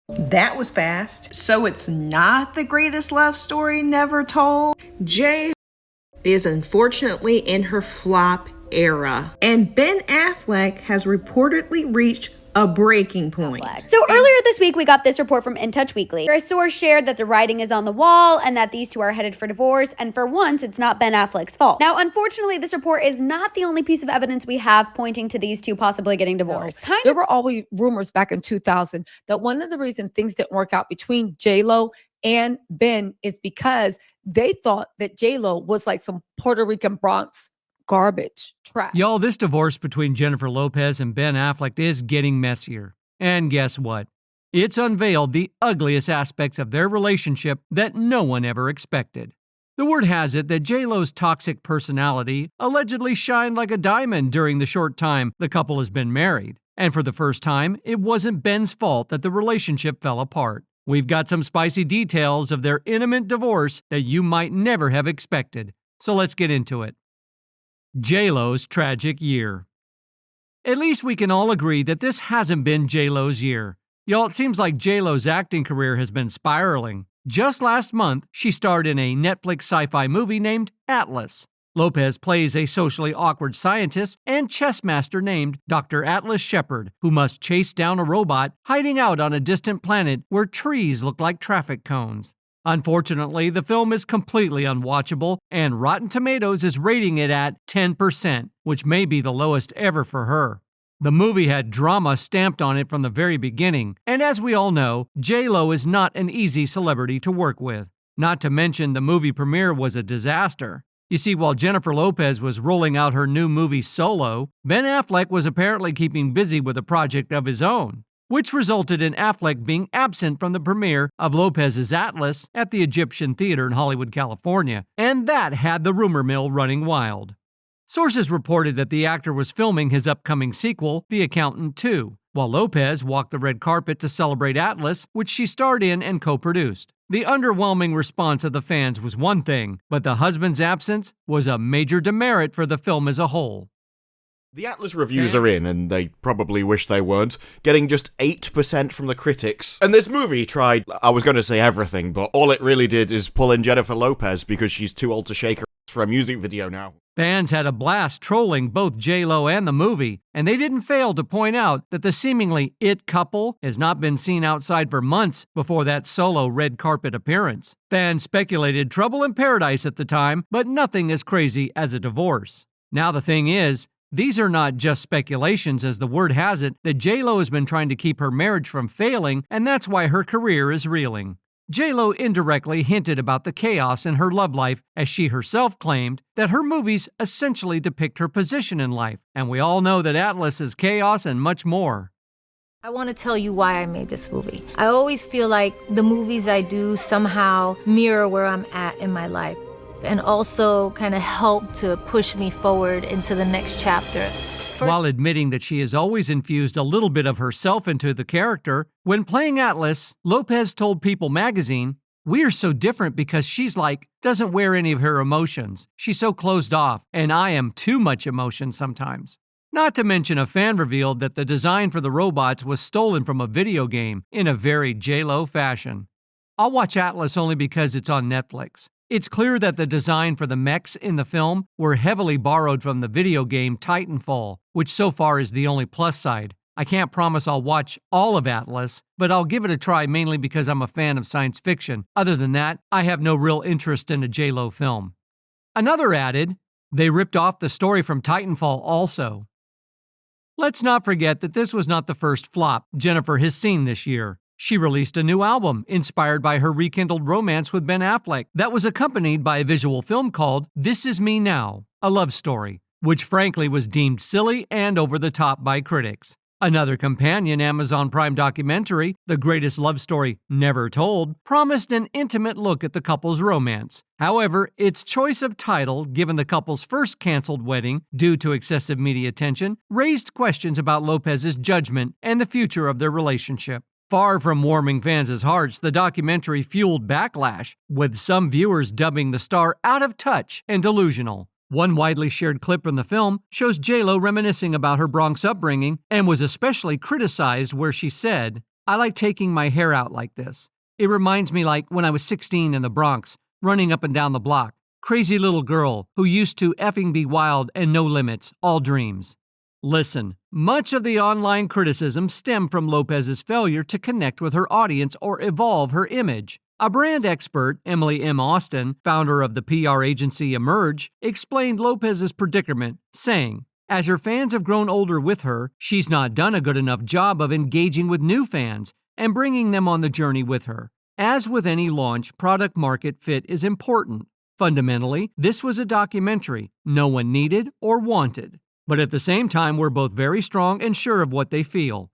That was fast. So it's not the greatest love story never told. J is unfortunately in her flop era, and Ben Affleck has reportedly reached a breaking point. So earlier this week, we got this report from In Touch Weekly. A source shared that the writing is on the wall and that these two are headed for divorce, and for once, it's not Ben Affleck's fault. Now, unfortunately, this report is not the only piece of evidence we have pointing to these two possibly getting divorced. There were always rumors back in 2000 that one of the reasons things didn't work out between J-Lo and Ben is because they thought that J-Lo was like some Puerto Rican Bronx garbage trash. Y'all, this divorce between Jennifer Lopez and Ben Affleck is getting messier. And guess what? It's unveiled the ugliest aspects of their relationship that no one ever expected. The word has it that J-Lo's toxic personality allegedly shined like a diamond during the short time the couple has been married. And for the first time, it wasn't Ben's fault that the relationship fell apart. We've got some spicy details of their imminent divorce that you might never have expected. So let's get into it. J-Lo's tragic year. At least we can all agree that this hasn't been J-Lo's year. Y'all, it seems like J-Lo's acting career has been spiraling. Just last month, she starred in a Netflix sci-fi movie named Atlas. Lopez plays a socially awkward scientist and chess master named Dr. Atlas Shepard, who must chase down a robot hiding out on a distant planet where trees look like traffic cones. Unfortunately, the film is completely unwatchable, and Rotten Tomatoes is rating it at 10%, which may be the lowest ever for her. The movie had drama stamped on it from the very beginning, and as we all know, J-Lo is not an easy celebrity to work with. Not to mention the movie premiere was a disaster. You see, while Jennifer Lopez was rolling out her new movie Solo, Ben Affleck was apparently keeping busy with a project of his own, which resulted in Affleck being absent from the premiere of Lopez's Atlas at the Egyptian Theater in Hollywood, California, and that had the rumor mill running wild. Sources reported that the actor was filming his upcoming sequel, The Accountant 2, while Lopez walked the red carpet to celebrate Atlas, which she starred in and co-produced. The underwhelming response of the fans was one thing, but the husband's absence was a major demerit for the film as a whole. The Atlas reviews are in, and they probably wish they weren't, getting just 8% from the critics. And this movie tried, I was going to say everything, but all it really did is pull in Jennifer Lopez because she's too old to shake her ass for a music video now. Fans had a blast trolling both J-Lo and the movie, and they didn't fail to point out that the seemingly it couple has not been seen outside for months before that solo red carpet appearance. Fans speculated trouble in paradise at the time, but nothing as crazy as a divorce. Now the thing is, these are not just speculations, as the word has it that J-Lo has been trying to keep her marriage from failing, and that's why her career is reeling. J-Lo indirectly hinted about the chaos in her love life, as she herself claimed that her movies essentially depict her position in life, and we all know that Atlas is chaos and much more. I want to tell you why I made this movie. I always feel like the movies I do somehow mirror where I'm at in my life, and also kind of help to push me forward into the next chapter. While admitting that she has always infused a little bit of herself into the character, when playing Atlas, Lopez told People magazine, "We are so different because she's doesn't wear any of her emotions. She's so closed off, and I am too much emotion sometimes." Not to mention a fan revealed that the design for the robots was stolen from a video game in a very J-Lo fashion. I'll watch Atlas only because it's on Netflix. It's clear that the design for the mechs in the film were heavily borrowed from the video game Titanfall, which so far is the only plus side. I can't promise I'll watch all of Atlas, but I'll give it a try mainly because I'm a fan of science fiction. Other than that, I have no real interest in a J-Lo film. Another added, they ripped off the story from Titanfall also. Let's not forget that this was not the first flop Jennifer has seen this year. She released a new album inspired by her rekindled romance with Ben Affleck that was accompanied by a visual film called This Is Me Now, a love story, which frankly was deemed silly and over the top by critics. Another companion Amazon Prime documentary, The Greatest Love Story Never Told, promised an intimate look at the couple's romance. However, its choice of title, given the couple's first canceled wedding due to excessive media attention, raised questions about Lopez's judgment and the future of their relationship. Far from warming fans' hearts, the documentary fueled backlash, with some viewers dubbing the star out of touch and delusional. One widely shared clip from the film shows J-Lo reminiscing about her Bronx upbringing and was especially criticized where she said, I like taking my hair out like this. It reminds me like when I was 16 in the Bronx, running up and down the block. Crazy little girl who used to effing be wild and no limits, all dreams. Listen, much of the online criticism stemmed from Lopez's failure to connect with her audience or evolve her image. A brand expert, Emily M. Austin, founder of the PR agency Emerge, explained Lopez's predicament, saying, as her fans have grown older with her, she's not done a good enough job of engaging with new fans and bringing them on the journey with her. As with any launch, product market fit is important. Fundamentally, this was a documentary no one needed or wanted. But at the same time, we're both very strong and sure of what they feel.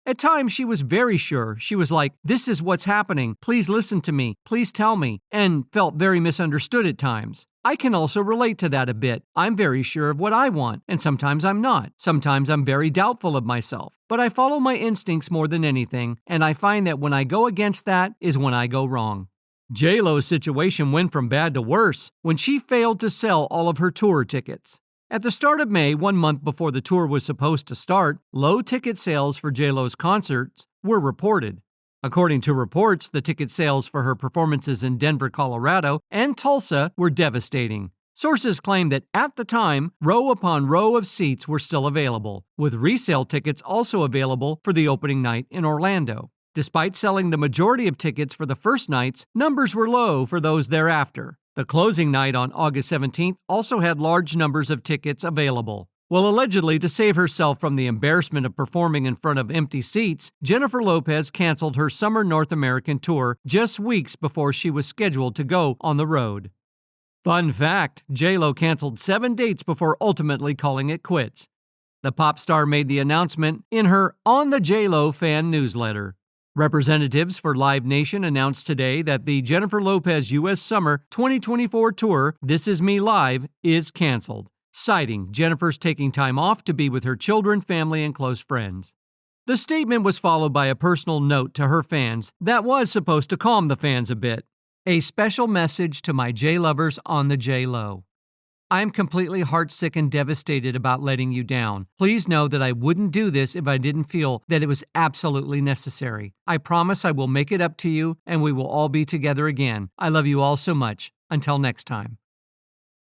At times, she was very sure. She was like, this is what's happening. Please listen to me. Please tell me. And felt very misunderstood at times. I can also relate to that a bit. I'm very sure of what I want, and sometimes I'm not. Sometimes I'm very doubtful of myself. But I follow my instincts more than anything, and I find that when I go against that is when I go wrong. J-Lo's situation went from bad to worse when she failed to sell all of her tour tickets. At the start of May, 1 month before the tour was supposed to start, low ticket sales for J-Lo's concerts were reported. According to reports, the ticket sales for her performances in Denver, Colorado, and Tulsa were devastating. Sources claim that at the time, row upon row of seats were still available, with resale tickets also available for the opening night in Orlando. Despite selling the majority of tickets for the first nights, numbers were low for those thereafter. The closing night on August 17th also had large numbers of tickets available. Well, allegedly, to save herself from the embarrassment of performing in front of empty seats, Jennifer Lopez canceled her summer North American tour just weeks before she was scheduled to go on the road. Fun fact, J-Lo canceled 7 dates before ultimately calling it quits. The pop star made the announcement in her On the J-Lo fan newsletter. Representatives for Live Nation announced today that the Jennifer Lopez U.S. Summer 2024 tour, This Is Me Live, is canceled, citing Jennifer's taking time off to be with her children, family, and close friends. The statement was followed by a personal note to her fans that was supposed to calm the fans a bit. A special message to my J-lovers on the J-Lo. I'm completely heartsick and devastated about letting you down. Please know that I wouldn't do this if I didn't feel that it was absolutely necessary. I promise I will make it up to you and we will all be together again. I love you all so much. Until next time.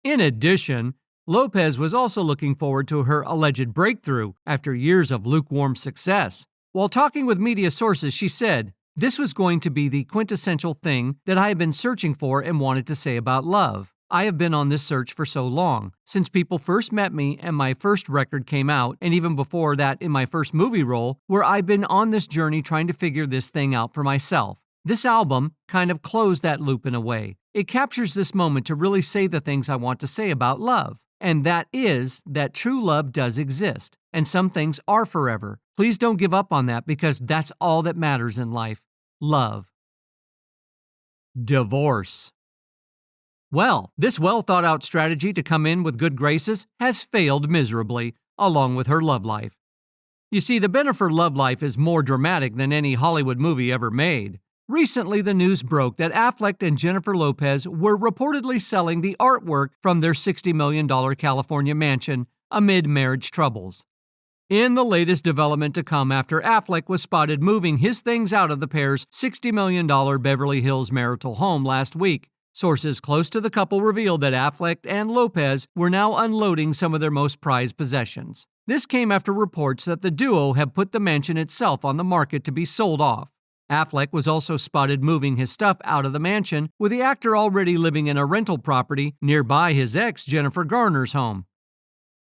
In addition, Lopez was also looking forward to her alleged breakthrough after years of lukewarm success. While talking with media sources, she said, "This was going to be the quintessential thing that I have been searching for and wanted to say about love. I have been on this search for so long, since people first met me and my first record came out, and even before that in my first movie role, where I've been on this journey trying to figure this thing out for myself. This album kind of closed that loop in a way. It captures this moment to really say the things I want to say about love, and that is that true love does exist, and some things are forever. Please don't give up on that because that's all that matters in life. Love." Divorce. Well, this well-thought-out strategy to come in with good graces has failed miserably, along with her love life. You see, the Jennifer love life is more dramatic than any Hollywood movie ever made. Recently, the news broke that Affleck and Jennifer Lopez were reportedly selling the artwork from their $60 million California mansion amid marriage troubles. In the latest development to come after Affleck was spotted moving his things out of the pair's $60 million Beverly Hills marital home last week, sources close to the couple revealed that Affleck and Lopez were now unloading some of their most prized possessions. This came after reports that the duo have put the mansion itself on the market to be sold off. Affleck was also spotted moving his stuff out of the mansion, with the actor already living in a rental property nearby his ex Jennifer Garner's home.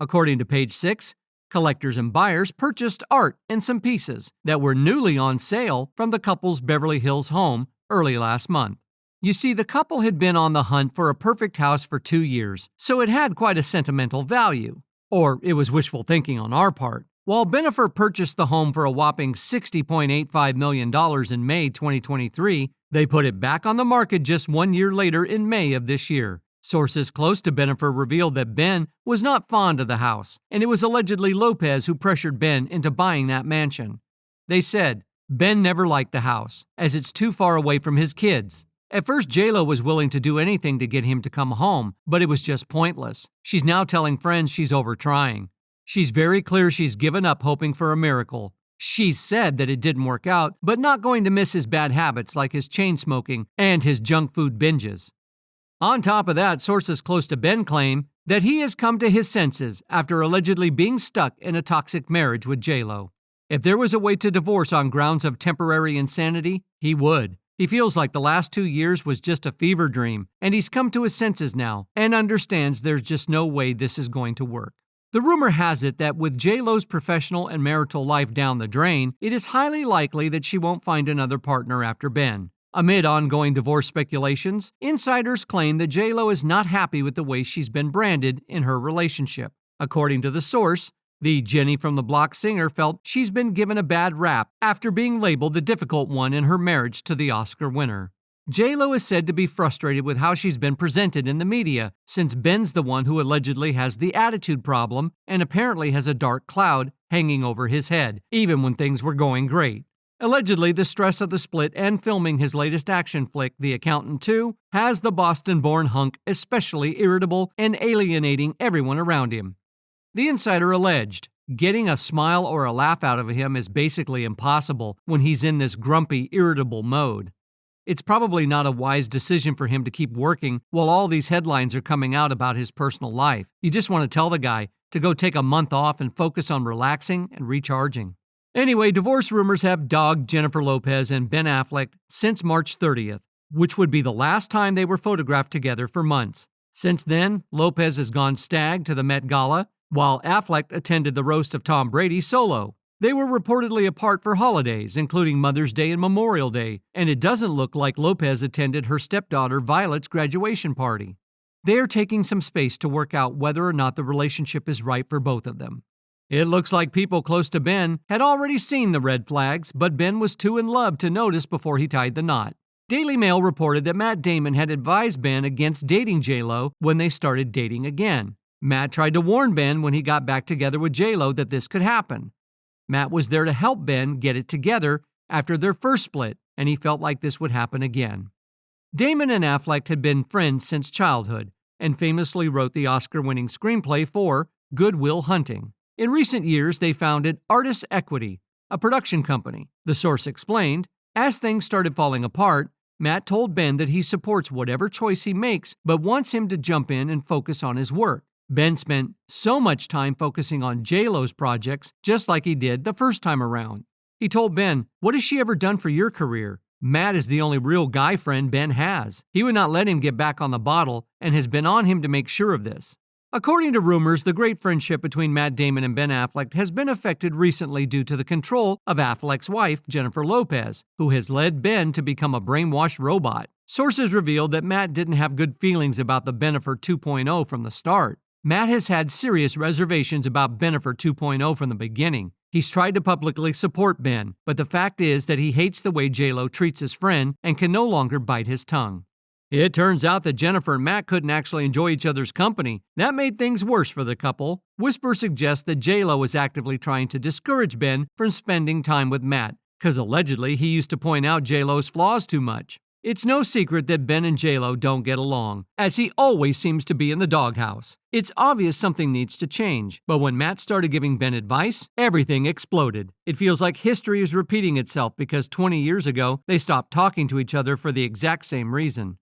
According to Page 6, collectors and buyers purchased art and some pieces that were newly on sale from the couple's Beverly Hills home early last month. You see, the couple had been on the hunt for a perfect house for 2 years, so it had quite a sentimental value. Or it was wishful thinking on our part. While Jennifer purchased the home for a whopping $60.85 million in May 2023, they put it back on the market just 1 year later in May of this year. Sources close to Jennifer revealed that Ben was not fond of the house, and it was allegedly Lopez who pressured Ben into buying that mansion. They said, Ben never liked the house, as it's too far away from his kids. At first, J-Lo was willing to do anything to get him to come home, but it was just pointless. She's now telling friends she's over trying. She's very clear she's given up hoping for a miracle. She said that it didn't work out, but not going to miss his bad habits like his chain smoking and his junk food binges. On top of that, sources close to Ben claim that he has come to his senses after allegedly being stuck in a toxic marriage with J-Lo. If there was a way to divorce on grounds of temporary insanity, he would. He feels like the last 2 years was just a fever dream, and he's come to his senses now and understands there's just no way this is going to work. The rumor has it that with J-Lo's professional and marital life down the drain, it is highly likely that she won't find another partner after Ben. Amid ongoing divorce speculations, insiders claim that J-Lo is not happy with the way she's been branded in her relationship. According to the source, the Jenny from the Block singer felt she's been given a bad rap after being labeled the difficult one in her marriage to the Oscar winner. J-Lo is said to be frustrated with how she's been presented in the media, since Ben's the one who allegedly has the attitude problem and apparently has a dark cloud hanging over his head, even when things were going great. Allegedly, the stress of the split and filming his latest action flick, The Accountant 2, has the Boston-born hunk especially irritable and alienating everyone around him. The insider alleged, getting a smile or a laugh out of him is basically impossible when he's in this grumpy, irritable mode. It's probably not a wise decision for him to keep working while all these headlines are coming out about his personal life. You just want to tell the guy to go take a month off and focus on relaxing and recharging. Anyway, divorce rumors have dogged Jennifer Lopez and Ben Affleck since March 30th, which would be the last time they were photographed together for months. Since then, Lopez has gone stag to the Met Gala, while Affleck attended the roast of Tom Brady solo. They were reportedly apart for holidays, including Mother's Day and Memorial Day, and it doesn't look like Lopez attended her stepdaughter Violet's graduation party. They are taking some space to work out whether or not the relationship is right for both of them. It looks like people close to Ben had already seen the red flags, but Ben was too in love to notice before he tied the knot. Daily Mail reported that Matt Damon had advised Ben against dating J-Lo when they started dating again. Matt tried to warn Ben when he got back together with J-Lo that this could happen. Matt was there to help Ben get it together after their first split, and he felt like this would happen again. Damon and Affleck had been friends since childhood and famously wrote the Oscar-winning screenplay for Good Will Hunting. In recent years, they founded Artist Equity, a production company. The source explained, as things started falling apart, Matt told Ben that he supports whatever choice he makes, but wants him to jump in and focus on his work. Ben spent so much time focusing on J-Lo's projects, just like he did the first time around. He told Ben, "What has she ever done for your career? Matt is the only real guy friend Ben has. He would not let him get back on the bottle and has been on him to make sure of this." According to rumors, the great friendship between Matt Damon and Ben Affleck has been affected recently due to the control of Affleck's wife, Jennifer Lopez, who has led Ben to become a brainwashed robot. Sources revealed that Matt didn't have good feelings about the Bennifer 2.0 from the start. Matt has had serious reservations about Bennifer 2.0 from the beginning. He's tried to publicly support Ben, but the fact is that he hates the way J-Lo treats his friend and can no longer bite his tongue. It turns out that Jennifer and Matt couldn't actually enjoy each other's company. That made things worse for the couple. Whispers suggest that J-Lo is actively trying to discourage Ben from spending time with Matt, because allegedly he used to point out J-Lo's flaws too much. It's no secret that Ben and J-Lo don't get along, as he always seems to be in the doghouse. It's obvious something needs to change, but when Matt started giving Ben advice, everything exploded. It feels like history is repeating itself because 20 years ago, they stopped talking to each other for the exact same reason.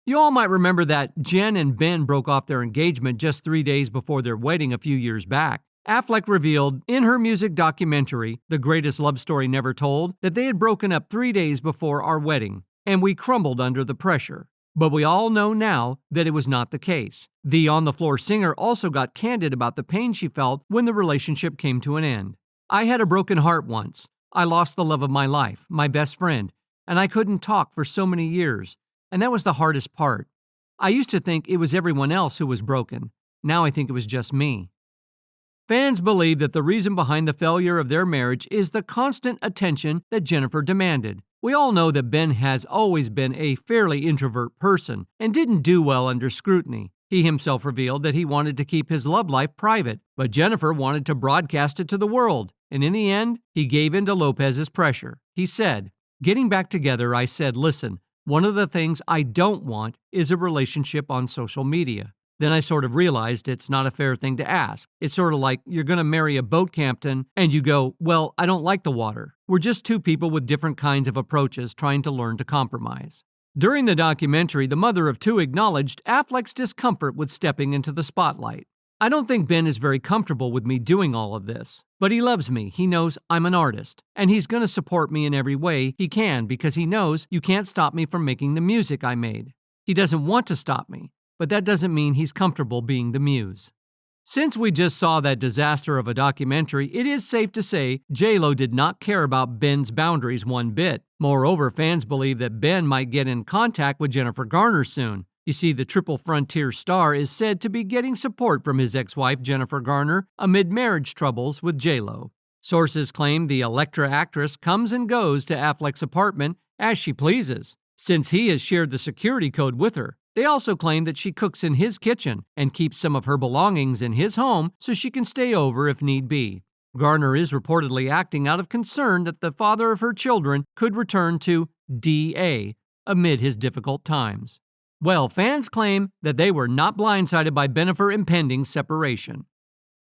You all might remember that Jen and Ben broke off their engagement just 3 days before their wedding a few years back. Affleck revealed in her music documentary, The Greatest Love Story Never Told, that they had broken up 3 days before our wedding, and we crumbled under the pressure. But we all know now that it was not the case. The on-the-floor singer also got candid about the pain she felt when the relationship came to an end. "I had a broken heart once. I lost the love of my life, my best friend, and I couldn't talk for so many years. And that was the hardest part. I used to think it was everyone else who was broken. Now I think it was just me." Fans believe that the reason behind the failure of their marriage is the constant attention that Jennifer demanded. We all know that Ben has always been a fairly introvert person and didn't do well under scrutiny. He himself revealed that he wanted to keep his love life private, but Jennifer wanted to broadcast it to the world, and in the end, he gave in to Lopez's pressure. He said, "Getting back together, I said, listen, one of the things I don't want is a relationship on social media. Then I sort of realized it's not a fair thing to ask. It's sort of like you're going to marry a boat captain and you go, well, I don't like the water. We're just two people with different kinds of approaches trying to learn to compromise. During the documentary, the mother of two acknowledged Affleck's discomfort with stepping into the spotlight. I don't think Ben is very comfortable with me doing all of this, but he loves me. He knows I'm an artist, and he's going to support me in every way he can because he knows you can't stop me from making the music I made. He doesn't want to stop me, but that doesn't mean he's comfortable being the muse. Since we just saw that disaster of a documentary, it is safe to say J-Lo did not care about Ben's boundaries one bit. Moreover, fans believe that Ben might get in contact with Jennifer Garner soon. You see, the Triple Frontier star is said to be getting support from his ex-wife Jennifer Garner amid marriage troubles with J-Lo. Sources claim the Elektra actress comes and goes to Affleck's apartment as she pleases, since he has shared the security code with her. They also claim that she cooks in his kitchen and keeps some of her belongings in his home so she can stay over if need be. Garner is reportedly acting out of concern that the father of her children could return to DA amid his difficult times. Well, fans claim that they were not blindsided by Bennifer's impending separation.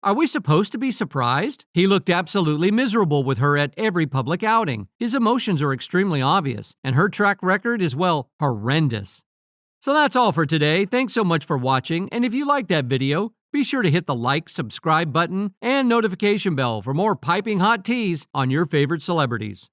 Are we supposed to be surprised? He looked absolutely miserable with her at every public outing. His emotions are extremely obvious, and her track record is, well, horrendous. So that's all for today. Thanks so much for watching, and if you liked that video, be sure to hit the like, subscribe button, and notification bell for more piping hot teas on your favorite celebrities.